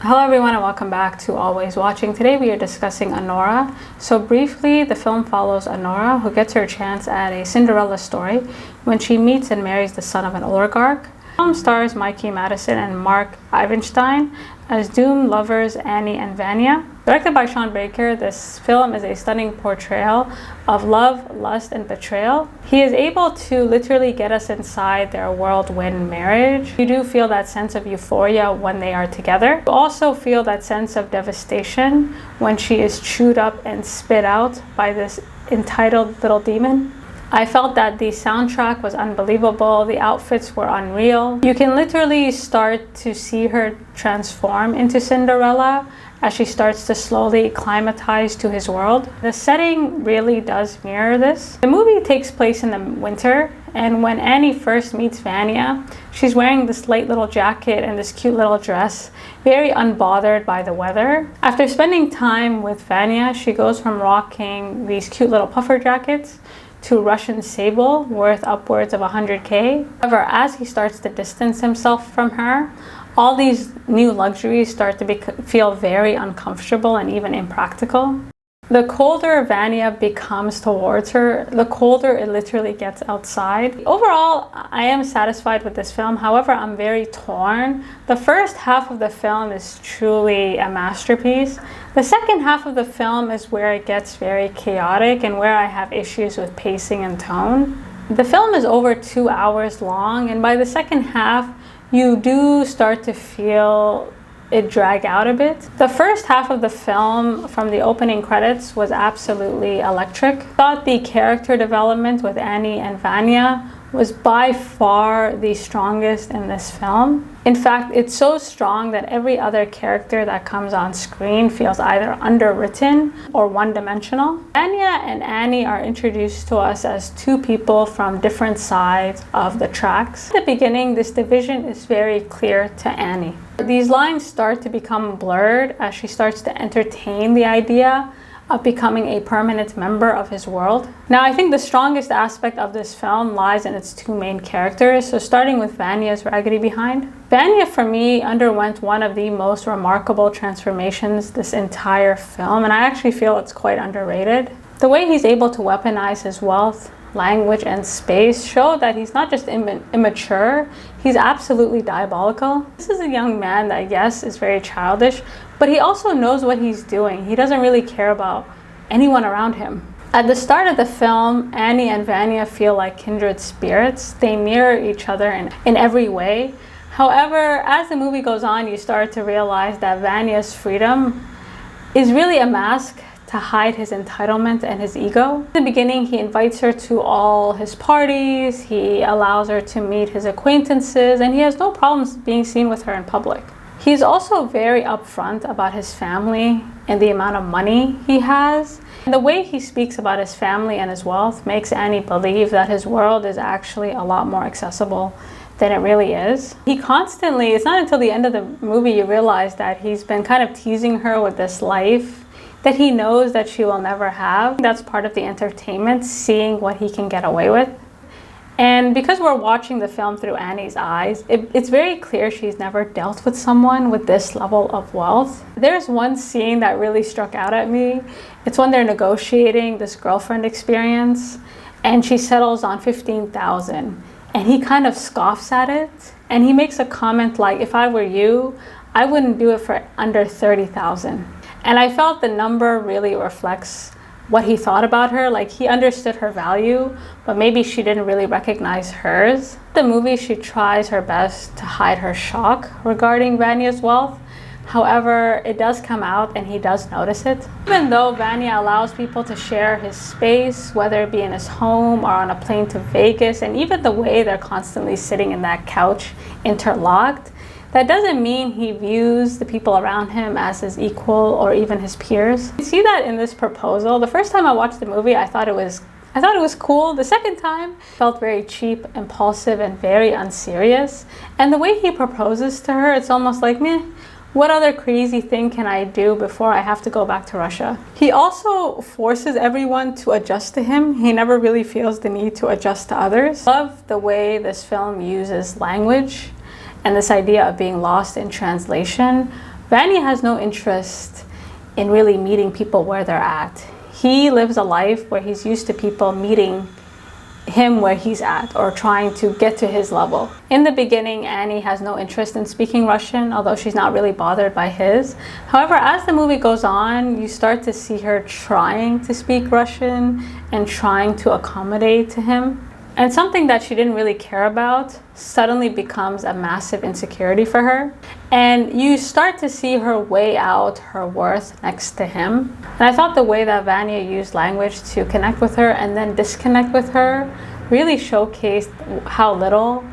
Hello everyone and welcome back to Always Watching. Today we are discussing ANORA. So briefly, the film follows ANORA, who gets her chance at a Cinderella story when she meets and marries the son of an oligarch. The film stars Mikey Madison and Mark Ivanstein as doomed lovers Annie and Vania. Directed by Sean Baker, this film is a stunning portrayal of love, lust, and betrayal. He is able to literally get us inside their whirlwind marriage. You do feel that sense of euphoria when they are together. You also feel that sense of devastation when she is chewed up and spit out by this entitled little demon. I felt that the soundtrack was unbelievable, the outfits were unreal. You can literally start to see her transform into Cinderella as she starts to slowly acclimatize to his world. The setting really does mirror this. The movie takes place in the winter, and when Annie first meets Vania, she's wearing this light little jacket and this cute little dress, very unbothered by the weather. After spending time with Vania, she goes from rocking these cute little puffer jackets to Russian sable worth upwards of 100K. However, as he starts to distance himself from her, all these new luxuries start to feel very uncomfortable and even impractical. The colder Vania becomes towards her, the colder it literally gets outside. Overall, I am satisfied with this film. However, I'm very torn. The first half of the film is truly a masterpiece. The second half of the film is where it gets very chaotic and where I have issues with pacing and tone. The film is over 2 hours long, and by the second half, you do start to feel it drag out a bit. The first half of the film, from the opening credits, was absolutely electric. I thought the character development with Annie and Vania was by far the strongest in this film. In fact, it's so strong that every other character that comes on screen feels either underwritten or one-dimensional. Vania and Annie are introduced to us as two people from different sides of the tracks. At the beginning, this division is very clear to Annie. These lines start to become blurred as she starts to entertain the idea of becoming a permanent member of his world. Now, I think the strongest aspect of this film lies in its two main characters. So starting with Vania's raggedy behind. Vania, for me, underwent one of the most remarkable transformations this entire film, and I actually feel it's quite underrated. The way he's able to weaponize his wealth, language, and space show that he's not just immature, he's absolutely diabolical. This is a young man that, yes, is very childish, but he also knows what he's doing. He doesn't really care about anyone around him. At the start of the film, Annie and Vania feel like kindred spirits. They mirror each other in every way. However, as the movie goes on, you start to realize that Vania's freedom is really a mask to hide his entitlement and his ego. In the beginning, he invites her to all his parties, he allows her to meet his acquaintances, and he has no problems being seen with her in public. He's also very upfront about his family and the amount of money he has. And the way he speaks about his family and his wealth makes Annie believe that his world is actually a lot more accessible than it really is. He constantly, it's not until the end of the movie you realize that he's been kind of teasing her with this life that he knows that she will never have. That's part of the entertainment, seeing what he can get away with. And because we're watching the film through Annie's eyes, it's very clear she's never dealt with someone with this level of wealth. There's one scene that really struck out at me. It's when they're negotiating this girlfriend experience, and she settles on $15,000. And he kind of scoffs at it, and he makes a comment like, if I were you, I wouldn't do it for under $30,000. And I felt the number really reflects what he thought about her. Like, he understood her value, but maybe she didn't really recognize hers. In the movie, she tries her best to hide her shock regarding Vania's wealth. However, it does come out and he does notice it. Even though Vania allows people to share his space, whether it be in his home or on a plane to Vegas, and even the way they're constantly sitting in that couch interlocked, that doesn't mean he views the people around him as his equal or even his peers. You see that in this proposal. The first time I watched the movie, I thought it was cool. The second time, it felt very cheap, impulsive, and very unserious. And the way he proposes to her, it's almost like, meh, what other crazy thing can I do before I have to go back to Russia? He also forces everyone to adjust to him. He never really feels the need to adjust to others. I love the way this film uses language and this idea of being lost in translation Vania has no interest in really meeting people where they're at. He lives a life where he's used to people meeting him where he's at or trying to get to his level. In the beginning, Annie has no interest in speaking Russian, although she's not really bothered by his. However, as the movie goes on, you start to see her trying to speak Russian and trying to accommodate to him. And something that she didn't really care about suddenly becomes a massive insecurity for her. And you start to see her weigh out her worth next to him. And I thought the way that Vania used language to connect with her and then disconnect with her really showcased how little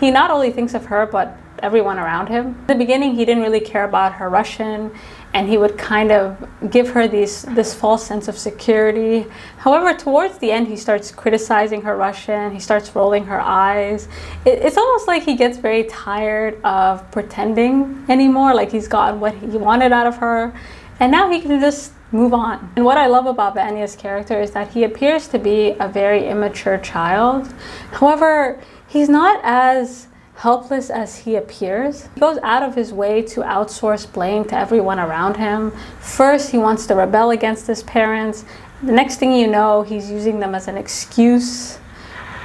he not only thinks of her, but everyone around him. In the beginning, he didn't really care about her Russian, and he would kind of give her this false sense of security. However, towards the end, he starts criticizing her Russian, he starts rolling her eyes. It's almost like he gets very tired of pretending anymore, like he's gotten what he wanted out of her, and now he can just move on. And what I love about Vania's character is that he appears to be a very immature child. However, he's not as helpless as he appears. He goes out of his way to outsource blame to everyone around him. First, he wants to rebel against his parents. The next thing you know, he's using them as an excuse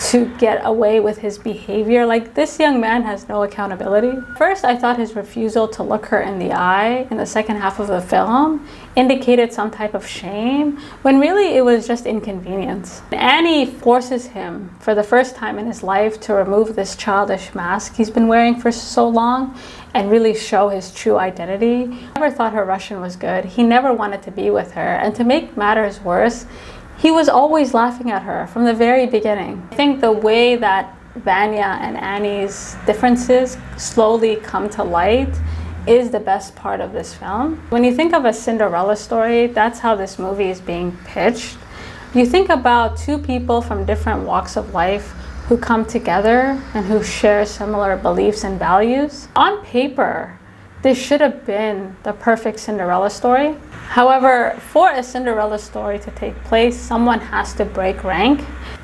to get away with his behavior. Like, this young man has no accountability. First, I thought his refusal to look her in the eye in the second half of the film indicated some type of shame, when really it was just inconvenience. Annie forces him for the first time in his life to remove this childish mask he's been wearing for so long and really show his true identity. He never thought her Russian was good. He never wanted to be with her. And to make matters worse, he was always laughing at her from the very beginning. I think the way that Vania and Annie's differences slowly come to light is the best part of this film. When you think of a Cinderella story, that's how this movie is being pitched. You think about two people from different walks of life who come together and who share similar beliefs and values. On paper, this should have been the perfect Cinderella story. However, for a Cinderella story to take place, someone has to break rank.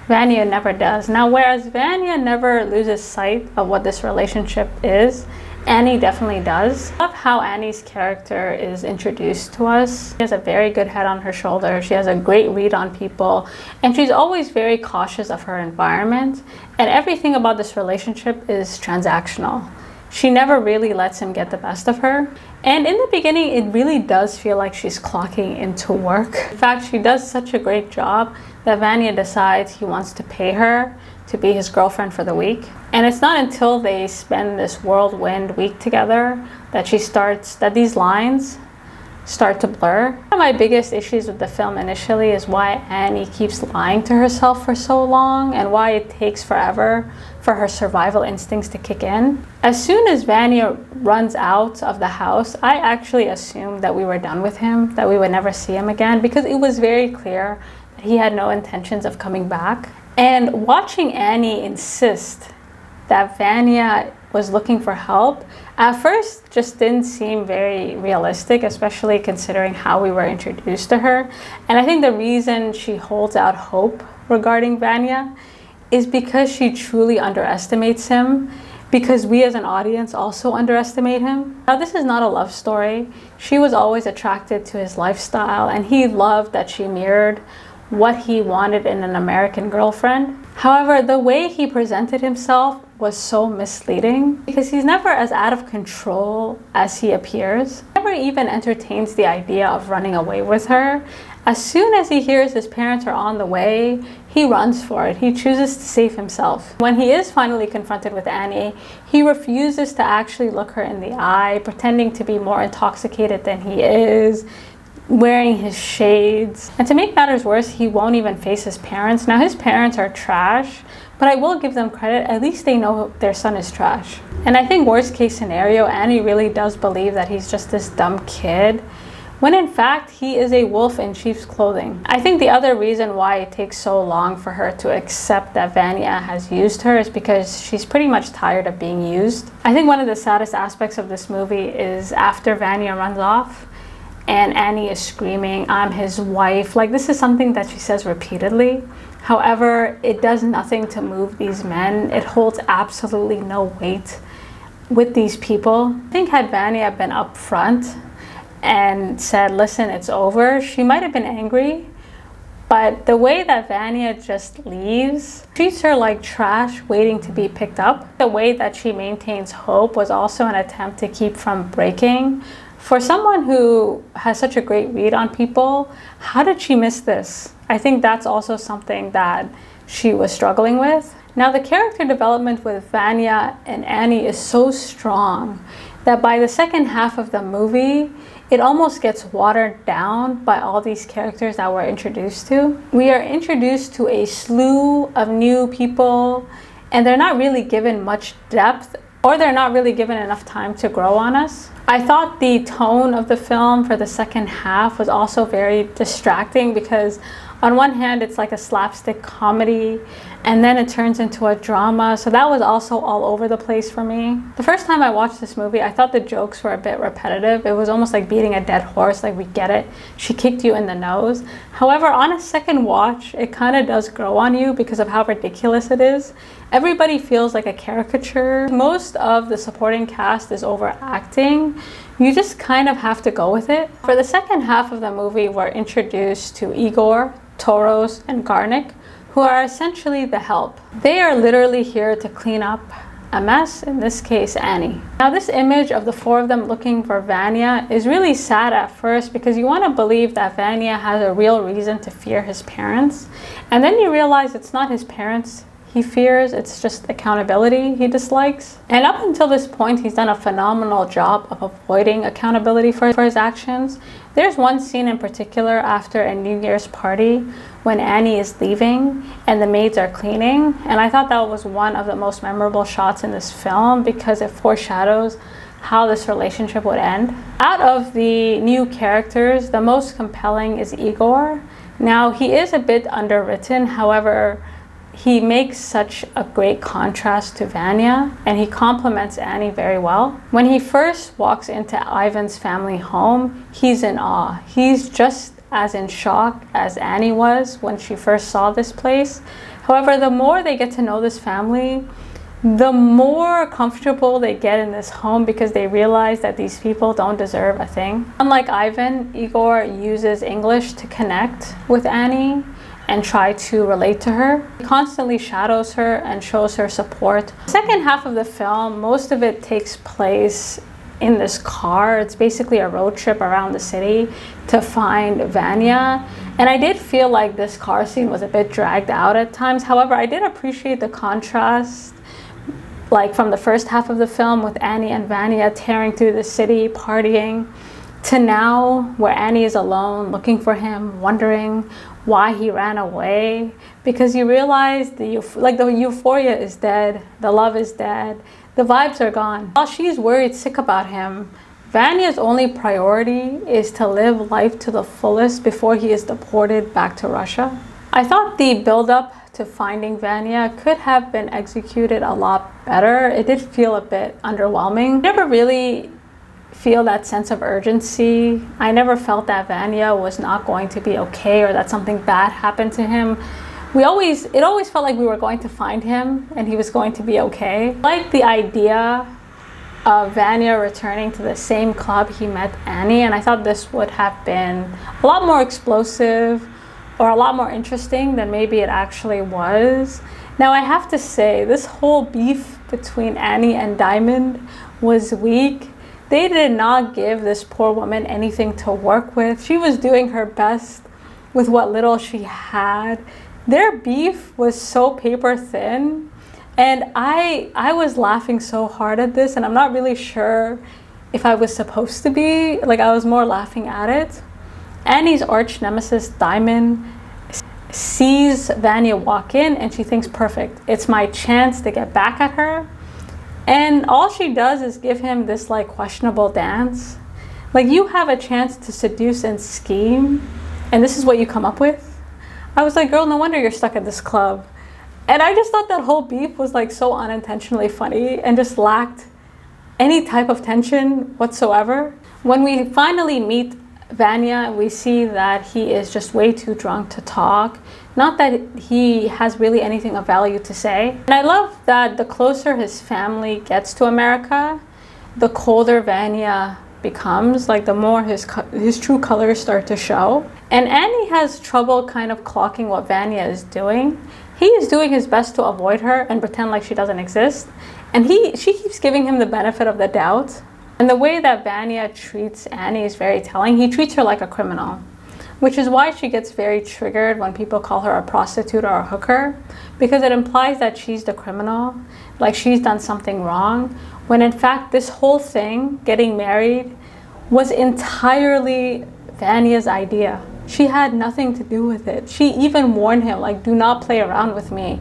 Vania never does. Now, whereas Vania never loses sight of what this relationship is, Annie definitely does. I love how Annie's character is introduced to us. She has a very good head on her shoulder. She has a great read on people, and she's always very cautious of her environment. And everything about this relationship is transactional. She never really lets him get the best of her. And in the beginning, it really does feel like she's clocking into work. In fact, she does such a great job that Vania decides he wants to pay her to be his girlfriend for the week. And it's not until they spend this whirlwind week together that these lines start to blur. One of my biggest issues with the film initially is why Annie keeps lying to herself for so long and why it takes forever for her survival instincts to kick in. As soon as Vania runs out of the house, I actually assumed that we were done with him, that we would never see him again, because it was very clear that he had no intentions of coming back. And watching Annie insist that Vania was looking for help, at first just didn't seem very realistic, especially considering how we were introduced to her. And I think the reason she holds out hope regarding Vania is because she truly underestimates him, because we as an audience also underestimate him. Now, this is not a love story. She was always attracted to his lifestyle, and he loved that she mirrored what he wanted in an American girlfriend. However, the way he presented himself was so misleading, because he's never as out of control as he appears. He never even entertains the idea of running away with her. As soon as he hears his parents are on the way, he runs for it. He chooses to save himself. When he is finally confronted with Annie, he refuses to actually look her in the eye, pretending to be more intoxicated than he is, wearing his shades. And to make matters worse, he won't even face his parents. Now, his parents are trash, but I will give them credit. At least they know their son is trash. And I think worst case scenario, Annie really does believe that he's just this dumb kid, when in fact he is a wolf in sheep's clothing. I think the other reason why it takes so long for her to accept that Vania has used her is because she's pretty much tired of being used. I think one of the saddest aspects of this movie is after Vania runs off and Annie is screaming, "I'm his wife." Like, this is something that she says repeatedly. However, it does nothing to move these men. It holds absolutely no weight with these people. I think had Vania been upfront and said, listen, it's over, she might have been angry. But the way that Vania just leaves, treats her like trash waiting to be picked up. The way that she maintains hope was also an attempt to keep from breaking. For someone who has such a great read on people, how did she miss this? I think that's also something that she was struggling with. Now, the character development with Vania and Annie is so strong that by the second half of the movie, it almost gets watered down by all these characters that we're introduced to. We are introduced to a slew of new people, and they're not really given much depth, or they're not really given enough time to grow on us. I thought the tone of the film for the second half was also very distracting because on one hand, it's like a slapstick comedy, and then it turns into a drama. So that was also all over the place for me. The first time I watched this movie, I thought the jokes were a bit repetitive. It was almost like beating a dead horse, like we get it. She kicked you in the nose. However, on a second watch, it kind of does grow on you because of how ridiculous it is. Everybody feels like a caricature. Most of the supporting cast is overacting. You just kind of have to go with it. For the second half of the movie, we're introduced to Igor, Toros, and Garnick, who are essentially the help. They are literally here to clean up a mess, in this case, Annie. Now, this image of the four of them looking for Vania is really sad at first because you want to believe that Vania has a real reason to fear his parents. And then you realize it's not his parents he fears, it's just accountability he dislikes. And up until this point, he's done a phenomenal job of avoiding accountability for his actions. There's one scene in particular after a New Year's party when Annie is leaving and the maids are cleaning. And I thought that was one of the most memorable shots in this film because it foreshadows how this relationship would end. Out of the new characters, the most compelling is Igor. Now, he is a bit underwritten, however, he makes such a great contrast to Vania, and he complements Annie very well. When he first walks into Ivan's family home, he's in awe. He's just as in shock as Annie was when she first saw this place. However, the more they get to know this family, the more comfortable they get in this home because they realize that these people don't deserve a thing. Unlike Ivan, Igor uses English to connect with Annie and try to relate to her. He constantly shadows her and shows her support. The second half of the film, most of it takes place in this car. It's basically a road trip around the city to find Vania. And I did feel like this car scene was a bit dragged out at times. However, I did appreciate the contrast, like from the first half of the film with Annie and Vania tearing through the city, partying, to now where Annie is alone, looking for him, wondering why he ran away, because you realize the euphoria is dead, the love is dead, the vibes are gone. While she's worried sick about him, Vania's only priority is to live life to the fullest before he is deported back to Russia. I thought the build-up to finding Vania could have been executed a lot better. It did feel a bit underwhelming. I never really feel that sense of urgency. I never felt that Vania was not going to be okay or that something bad happened to him. It always felt like we were going to find him and he was going to be okay. I like the idea of Vania returning to the same club he met Annie, and I thought this would have been a lot more explosive or a lot more interesting than maybe it actually was. Now, I have to say, this whole beef between Annie and Diamond was weak. They did not give this poor woman anything to work with. She was doing her best with what little she had. Their beef was so paper thin, and I was laughing so hard at this, and I'm not really sure if I was supposed to be. Like, I was more laughing at it. Annie's arch nemesis, Diamond, sees Vania walk in, and she thinks, perfect, it's my chance to get back at her. And all she does is give him this like questionable dance. Like, you have a chance to seduce and scheme, and this is what you come up with? I was like, girl, no wonder you're stuck at this club. And I just thought that whole beef was like so unintentionally funny and just lacked any type of tension whatsoever. When we finally meet Vania, we see that he is just way too drunk to talk. Not that he has really anything of value to say. And I love that the closer his family gets to America, the colder Vania becomes, like the more his true colors start to show. And Annie has trouble kind of clocking what Vania is doing. He is doing his best to avoid her and pretend like she doesn't exist. And she keeps giving him the benefit of the doubt. And the way that Vania treats Annie is very telling. He treats her like a criminal, which is why she gets very triggered when people call her a prostitute or a hooker, because it implies that she's the criminal, like she's done something wrong, when in fact this whole thing, getting married, was entirely Vania's idea. She had nothing to do with it. She even warned him, like, do not play around with me.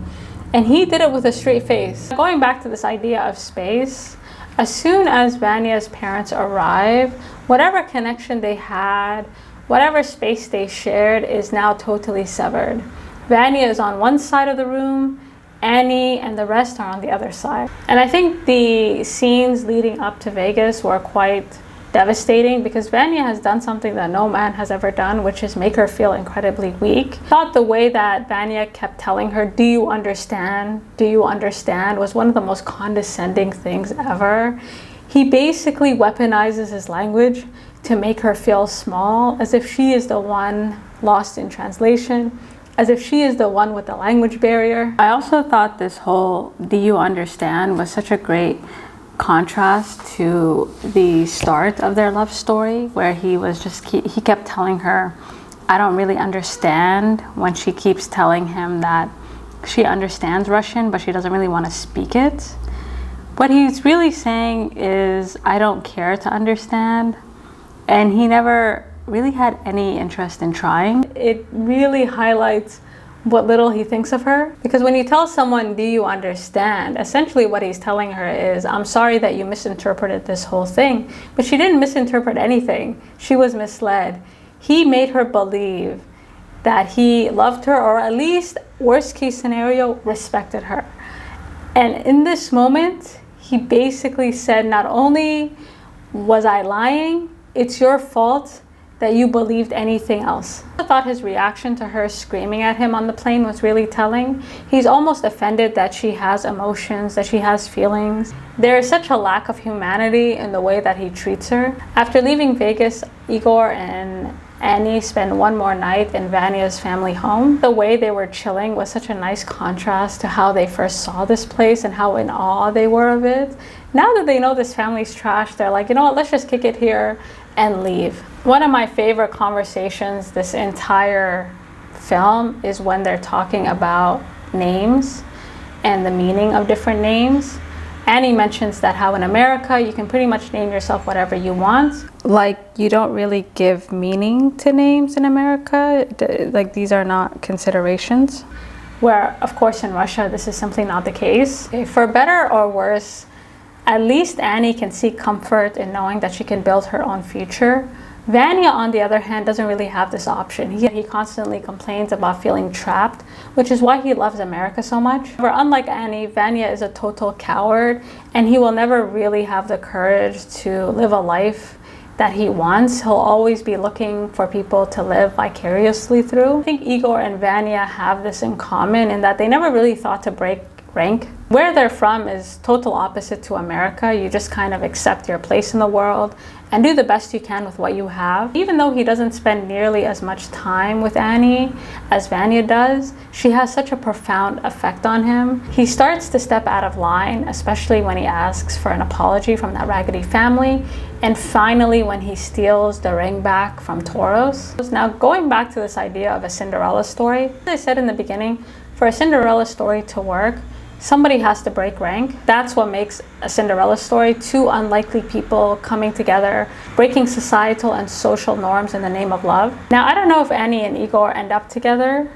And he did it with a straight face. Going back to this idea of space, as soon as Vania's parents arrive, whatever connection they had, whatever space they shared is now totally severed. Vania is on one side of the room, Annie and the rest are on the other side. And I think the scenes leading up to Vegas were quite devastating because Vania has done something that no man has ever done, which is make her feel incredibly weak. I thought the way that Vania kept telling her, do you understand? Do you understand? Was one of the most condescending things ever. He basically weaponizes his language to make her feel small, as if she is the one lost in translation, as if she is the one with the language barrier. I also thought this whole do you understand was such a great contrast to the start of their love story, where he kept telling her, I don't really understand, when she keeps telling him that she understands Russian, but she doesn't really want to speak it. What he's really saying is, I don't care to understand. And he never really had any interest in trying. It really highlights what little he thinks of her. Because when you tell someone, do you understand? Essentially what he's telling her is, I'm sorry that you misinterpreted this whole thing. But she didn't misinterpret anything. She was misled. He made her believe that he loved her, or at least, worst case scenario, respected her. And in this moment, he basically said, not only was I lying, it's your fault that you believed anything else. I thought his reaction to her screaming at him on the plane was really telling. He's almost offended that she has emotions, that she has feelings. There is such a lack of humanity in the way that he treats her. After leaving Vegas, Igor and Annie spend one more night in Vania's family home. The way they were chilling was such a nice contrast to how they first saw this place and how in awe they were of it. Now that they know this family's trash, they're like, you know what, let's just kick it here and leave. One of my favorite conversations this entire film is when they're talking about names and the meaning of different names. Annie mentions that how in America you can pretty much name yourself whatever you want. Like, you don't really give meaning to names in America. Like, these are not considerations. Where, of course, in Russia, this is simply not the case. For better or worse, at least Annie can seek comfort in knowing that she can build her own future. Vania, on the other hand, doesn't really have this option. He constantly complains about feeling trapped, which is why he loves America so much. However, unlike Annie, Vania is a total coward, and he will never really have the courage to live a life that he wants. He'll always be looking for people to live vicariously through. I think Igor and Vania have this in common in that they never really thought to break rank. Where they're from is total opposite to America. You just kind of accept your place in the world and do the best you can with what you have. Even though he doesn't spend nearly as much time with Annie as Vania does, she has such a profound effect on him. He starts to step out of line, especially when he asks for an apology from that raggedy family, and finally when he steals the ring back from Toros. Now, going back to this idea of a Cinderella story, as I said in the beginning, for a Cinderella story to work, somebody has to break rank. That's what makes a Cinderella story. Two unlikely people coming together, breaking societal and social norms in the name of love. Now, I don't know if Annie and Igor end up together.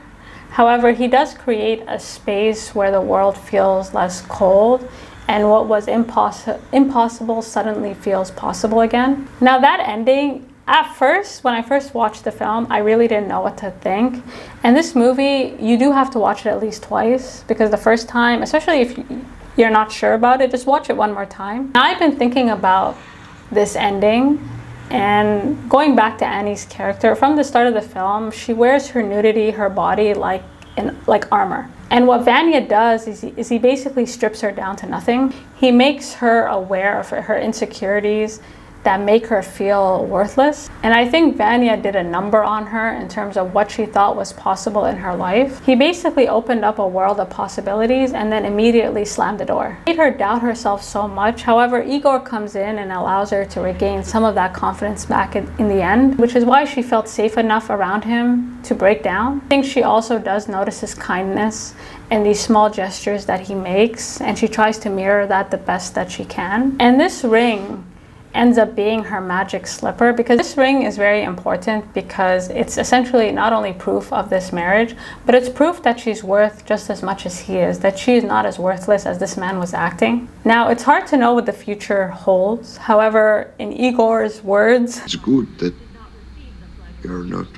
However, he does create a space where the world feels less cold, and what was impossible suddenly feels possible again. Now, that ending, at first, when I first watched the film, I really didn't know what to think. And this movie, you do have to watch it at least twice, because the first time, especially if you're not sure about it, just watch it one more time. Now, I've been thinking about this ending, And going back to Annie's character, from the start of the film, she wears her nudity, her body, like armor. And what Vania does is he basically strips her down to nothing. He makes her aware of her insecurities that make her feel worthless. And I think Vania did a number on her in terms of what she thought was possible in her life. He basically opened up a world of possibilities and then immediately slammed the door. It made her doubt herself so much. However, Igor comes in and allows her to regain some of that confidence back in the end, which is why she felt safe enough around him to break down. I think she also does notice his kindness and these small gestures that he makes, and she tries to mirror that the best that she can. And this ring ends up being her magic slipper, because this ring is very important because it's essentially not only proof of this marriage, but it's proof that she's worth just as much as he is, that she's not as worthless as this man was acting. Now, it's hard to know what the future holds. However, in Igor's words, it's good that you're not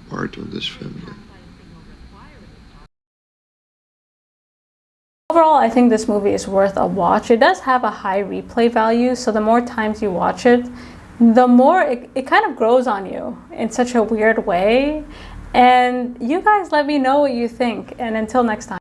part of this family. Overall, I think this movie is worth a watch. It does have a high replay value, so the more times you watch it, the more it kind of grows on you in such a weird way. And you guys let me know what you think. And until next time.